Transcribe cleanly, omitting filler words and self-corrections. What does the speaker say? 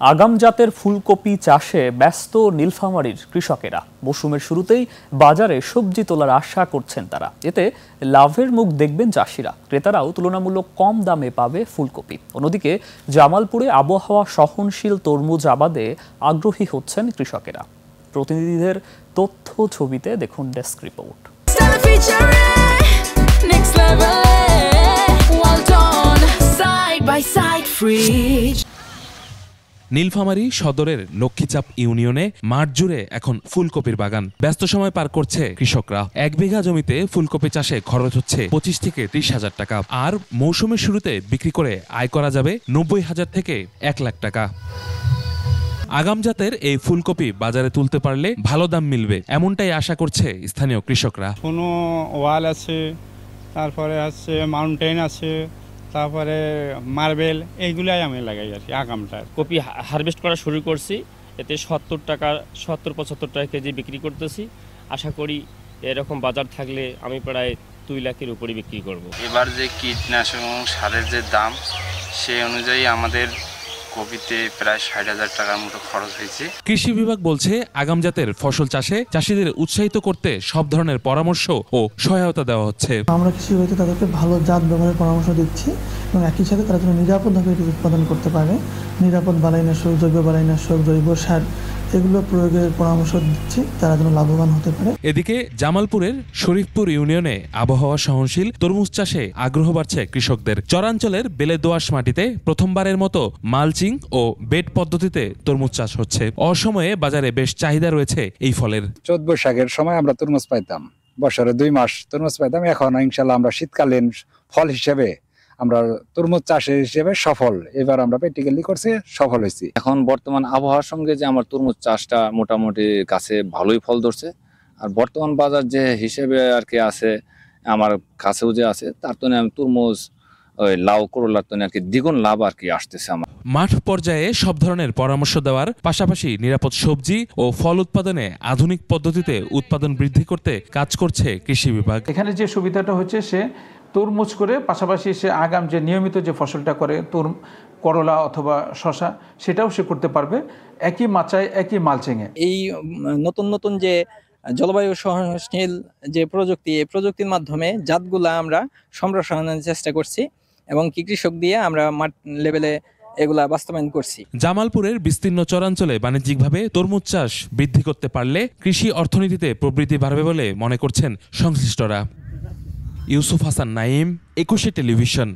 আগাম জাতের ফুলকপি চাষে ব্যস্ত নীলফামারীর কৃষকেরা। মৌসুমের শুরুতেই বাজারে সবজি তোলার আশা করছেন তারা। এতে লাভের মুখ দেখবেন চাষিরা, ক্রেতারাও তুলনামূলক কম দামে পাবে ফুলকপি। অন্যদিকে জামালপুরে আবহাওয়া সহনশীল তরমুজ আবাদে আগ্রহী হচ্ছেন কৃষকেরা। প্রতিনিধিদের তথ্য ছবিতে দেখুন ডেস্ক রিপোর্ট। নীলফামারী সদরের লক্ষ্মীচাপ ইউনিয়নে মাঠ জুড়ে এখন ফুলকপির বাগান। ব্যস্ত সময় পার করছে কৃষকরা। 1 বিঘা জমিতে ফুলকপি চাষে খরচ হচ্ছে 25 থেকে 30 হাজার টাকা, আর মৌসুমের শুরুতে বিক্রি করে আয় করা যাবে 90 হাজার থেকে 1 লাখ টাকা। আগাম জাতের এই ফুলকপি বাজারে তুলতে পারলে ভালো দাম মিলবে, এমনটাই আশা করছে স্থানীয় কৃষকরা। কোনো ওয়াল আছে, তারপরে আছে মাউন্টেন আছে, তারপরে মার্বেল, এইগুলাই আমি লাগাই আর কি। আগামটা কপি হারভেস্ট করা শুরু করছি, এতে 70-75 টাকা কেজি বিক্রি করতেছি। আশা করি এরকম বাজার থাকলে আমি প্রায় 2 লাখের উপরে বিক্রি করব। এবার যে কীটনাশক সারের যে দাম, সেই অনুযায়ী আমাদের কপিতে প্রায় 60,000 টাকার মতো খরচ হয়েছে। কৃষি বিভাগ বলছে আগাম জাতের ফসল চাষে চাষিদের উৎসাহিত করতে সব ধরনের পরামর্শ ও সহায়তা দেওয়া হচ্ছে। আমরা কৃষি বিভাগে তাদেরকে ভালো জাত ব্যবহারের পরামর্শ দিচ্ছি এবং একই সাথে তারা যেন নিরাপদভাবে এটি উৎপাদন করতে পারে। নিরাপদ বালাইনাশক, জৈব বালাইনাশক, জৈব সার এগুলো প্রয়োগের পরামর্শ দিচ্ছি, তারা যেন লাভবান হতে পারে। এদিকে জামালপুরের শরীফপুর ইউনিয়নে আবহাওয়া সহনশীল তরমুজ চাষে আগ্রহ বাড়ছে কৃষকদের। চরাঞ্চলের বেলে দোআঁশ মাটিতে প্রথমবারের মতো মালচিং ও বেড পদ্ধতিতে তরমুজ চাষ হচ্ছে। অসময়ে বাজারে বেশ চাহিদা রয়েছে এই ফলের। চৈত বৈশাখের সময় আমরা তরমুজ পাইতাম, বছরে 2 মাস তরমুজ পাইতাম। এখন ইনশাল্লাহ আমরা শীতকালীন ফল হিসেবে আমরা তরমুজ চাষের হিসেবে সফল, এবার আমরা প্র্যাকটিক্যালি করছি, সফল হয়েছি। এখন বর্তমান আবহাওয়ার সঙ্গে যে আমার তরমুজ চাষটা মোটামুটি গাছে ভালোই ফল ধরছে, আর বর্তমান বাজার যে হিসেবে আর কি আছে আমার কাছেও যে আছে, তার তো আমি তরমুজ ওই লাউ করলার তো আর কি দ্বিগুণ লাভ আর কি আসতেছে আমার। মাঠ পর্যায়ে সব ধরনের পরামর্শ দেওয়ার পাশাপাশি নিরাপদ সবজি ও ফল উৎপাদনে আধুনিক পদ্ধতিতে উৎপাদন বৃদ্ধি করতে কাজ করছে কৃষি বিভাগ। এখানে যে সুবিধাটা হচ্ছে, সে তরমুজ করে পাশাপাশি সে আগাম যে নিয়মিত যে ফসলটা করে করলা অথবা শশা, সেটাও সে করতে পারবে একই মাচায় একই মালচিংয়ে। এই নতুন নতুন যে জলবায়ু সহনশীল যে প্রযুক্তি, এই প্রযুক্তির মাধ্যমে জাতগুলা আমরা সম্প্রসারণের চেষ্টা করছি এবং কৃষক দিয়ে আমরা মাঠ লেভেলে এগুলা বাস্তবায়ন করছি। জামালপুরের বিস্তীর্ণ চরাঞ্চলে বাণিজ্যিকভাবে তরমুজ চাষ বৃদ্ধি করতে পারলে কৃষি অর্থনীতিতে প্রবৃদ্ধি বাড়বে বলে মনে করছেন সংশ্লিষ্টরা। ইউসুফ হাসান নাইম, 21 টেলিভিশন।